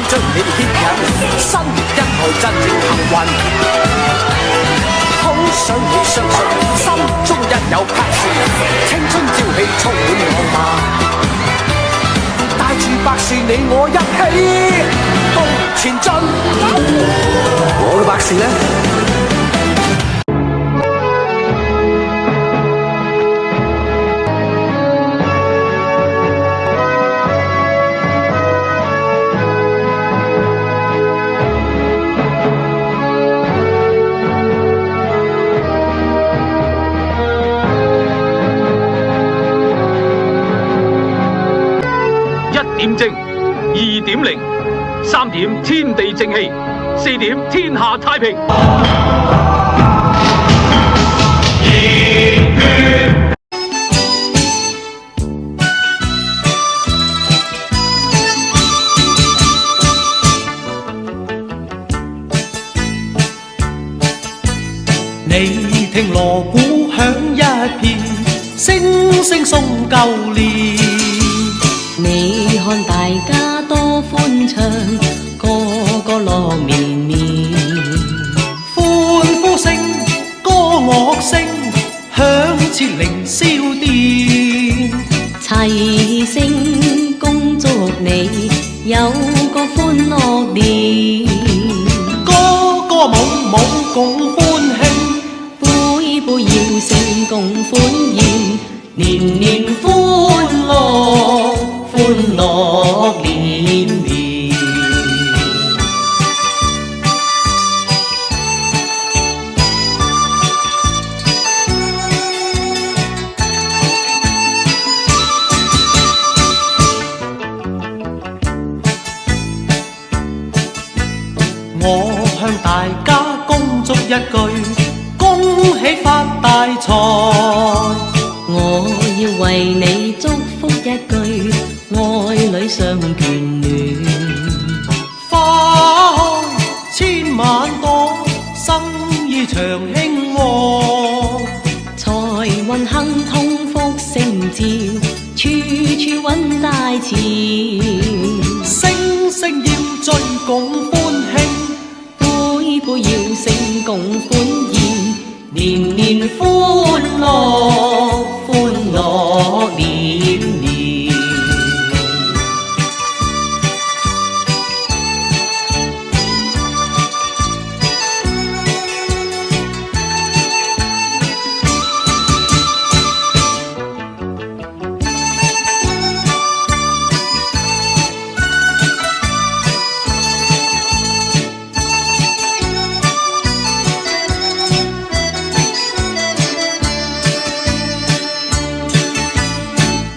將你牽引，生活一代真正幸運。好想你相信，心中一有 passion， 青春朝氣充滿浪漫。帶住百事你我一起共前進。我嘅百事呢？點正2.0 3點天地正氣4點天下太平。你聽鑼鼓響一片，聲聲送舊年。你看大家多歡暢，個個樂綿綿。歡呼聲、歌樂聲，響徹凌霄殿。齊聲恭祝你有個歡樂年。歌歌舞舞共歡慶，杯杯搖聲共歡宴。年年歡樂，歡樂連連。我向大家恭祝一句，恭喜發大財。我要為你祝福一句，愛侶相眷戀。花開千萬朵，生意長興旺。財運亨通福星照，處處揾大錢。聲聲要追共歡慶，杯杯搖聲共歡宴。年年歡樂，歡樂連連。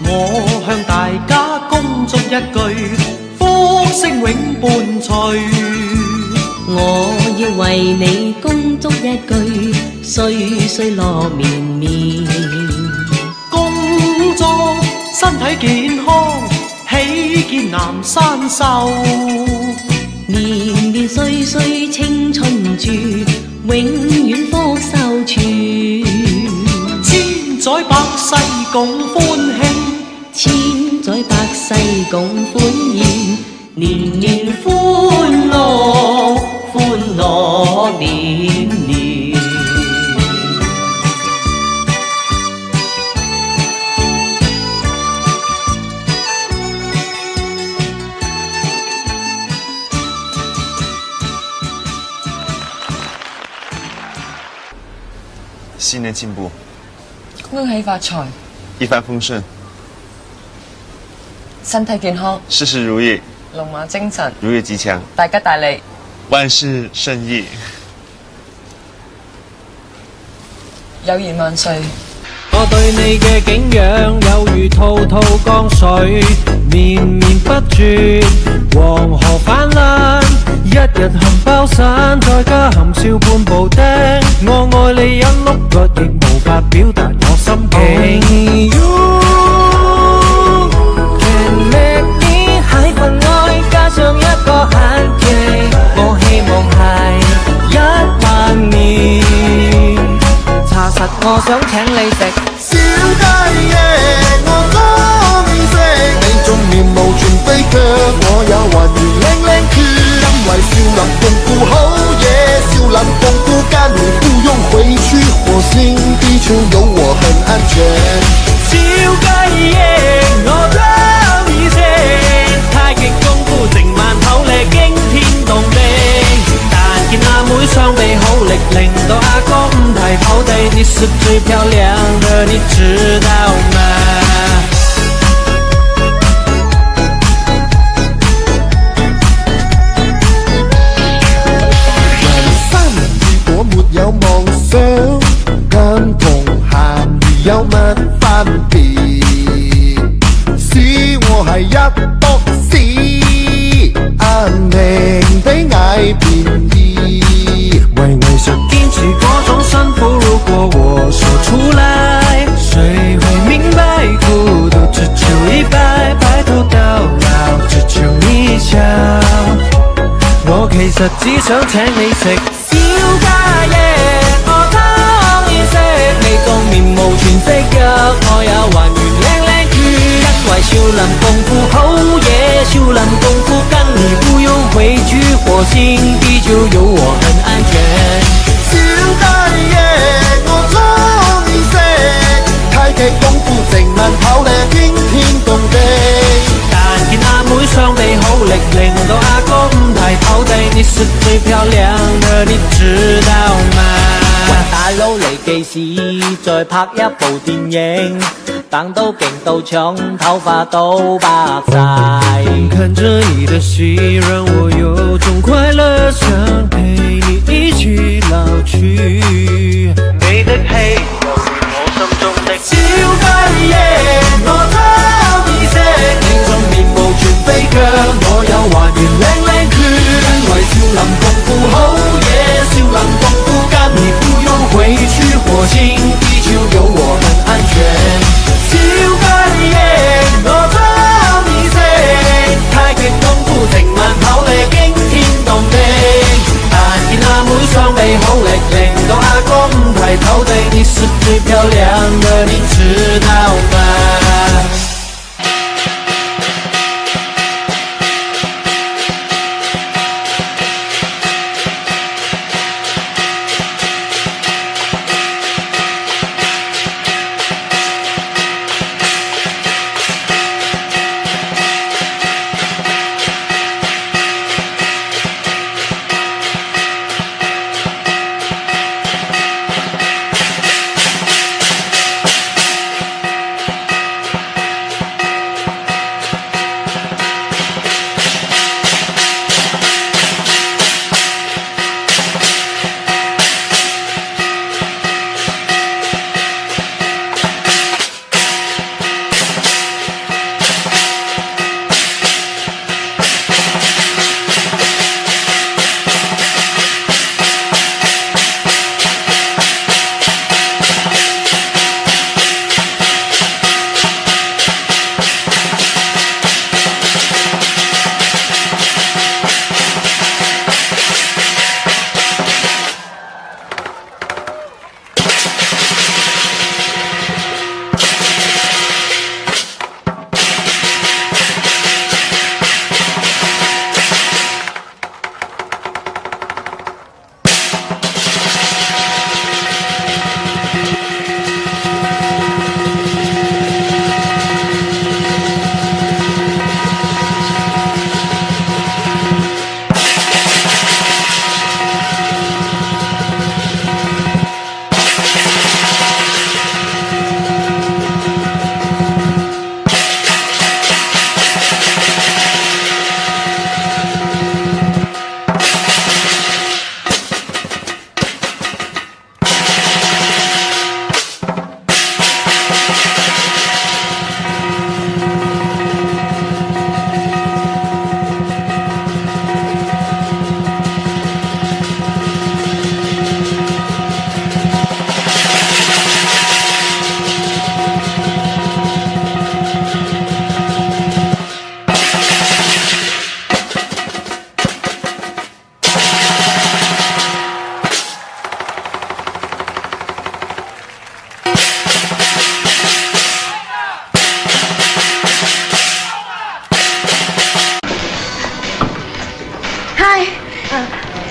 我向大家恭祝一句，福星永伴隨。我要為你恭祝一句，歲歲樂綿綿。恭祝身體健康，喜見南山秀。年年歲歲青春住，永遠福壽全。千載百世共歡慶，千載百世共歡宴。年年歡樂，歡樂連連。新年進步，恭喜發財，一帆風順，身體健康，事事如意，龍馬精神，如意吉祥，大吉大利，萬事勝意，有言萬歲。我對你嘅景仰有如滔滔江水，綿綿不絕，黃河泛濫，一日含包散，再加含笑半步釘。我愛你一碌角，亦無法表達我心境。Can make me 喺份愛加上一個限期，我希望係1萬年。查實我想請你食。小雞翼我剛識，你仲面無全非，卻我有還原靚靚最漂亮的，你知道吗？如果沒有夢想，眼同鹹魚有乜分別？使我係一篤屎，明地捱便宜。為藝術堅持嗰種辛苦，如果我說出來，誰會明白？孤獨只求一百，白頭到老，只求你笑。我其實只想請你食小家椰，我湯面色，你個面無全色嘅，我有還原靚靚豬，因為少林功夫好嘢，少林功夫跟你不用回去火星，地球有我很安全。小家椰，我鍾意食，太極功夫成晚跑咧驚天動地。但見阿妹雙臂好力，令到阿哥五體投地。你是最漂亮的，你知道嗎？揾大佬嚟記事，再拍一部電影，彈到勁到長，頭髮都白晒。看着你的戲，讓我有種快樂，想陪你一起老去。你的戲猶如我心中的小雞耶，我偷意識，你個面無全非腳，我有還原靚靚拳，因為少林功夫好嘢，少林功夫跟你不用回去火星，地球有我很安全。小雞耶，我偷意識，太極功夫成晚跑咧驚天動地，但見阿妹雙臂好力，令到阿哥五體投地。你是最漂亮的，你知道嗎？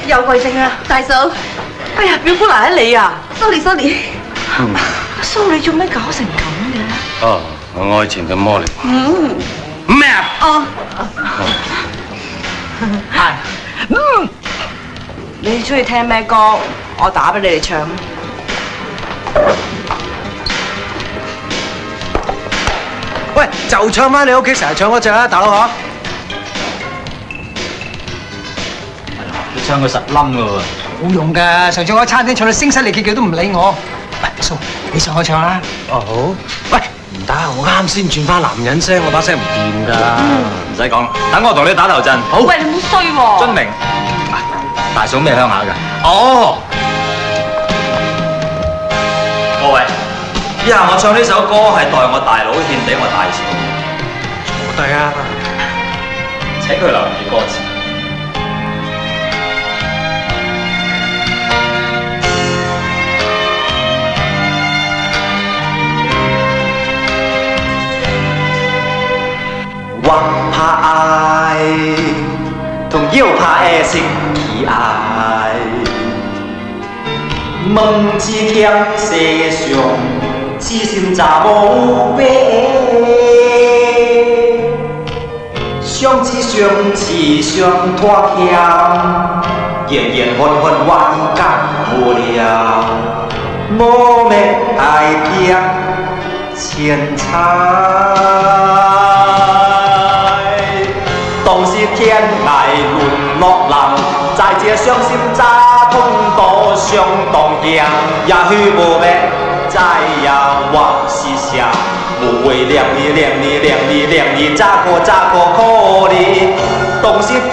有貴姓啊，大嫂。哎呀，表姑奶奶你啊 ，sorry。蘇你做咩搞成咁嘅？哦，我愛情的魔力。咩啊？哦。係。你哋中意聽咩歌？我打俾你哋唱。喂，就唱翻你屋企成日唱嗰只啦，大佬嗬。你唱佢實冧噶喎。冇用㗎，上次我喺餐廳唱到聲嘶力竭，佢都唔理我。喂，阿叔，你上去唱啦。哦好。喂，唔得，我啱先轉翻男人聲，我把聲唔掂㗎。唔使講，等我同你打頭陣。好。喂，你好衰喎！遵明。大嫂咩鄉下㗎？哦。各位，以下我唱呢首歌係代我大佬獻俾我大嫂。坐低啊！請佢留意歌詞。或怕愛，同要怕的識去愛。問之欠世上，痴心查某白。相知相似相拖欠，緣緣分分萬間無了，無命愛拼千彩。當是天涯淪落人，在這傷心乍痛多傷當驚，也許無命再也我是誰，無謂念你，咋個可憐？當是天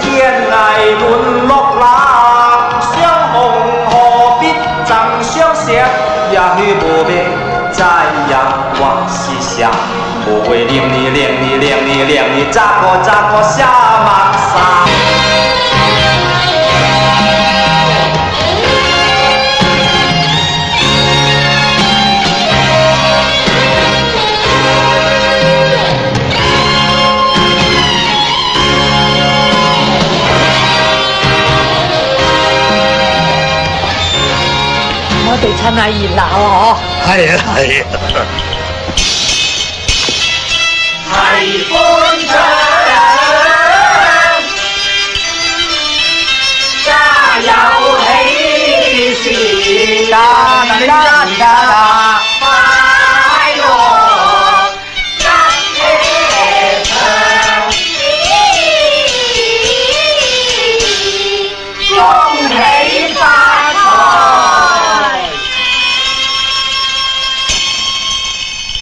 涯淪落人，相逢何必曾相識，也許無命再也我是誰。無謂念你，咋個寫目沙。我哋趁下熱鬧啊！係啊係啊。係歡唱，家有喜事，家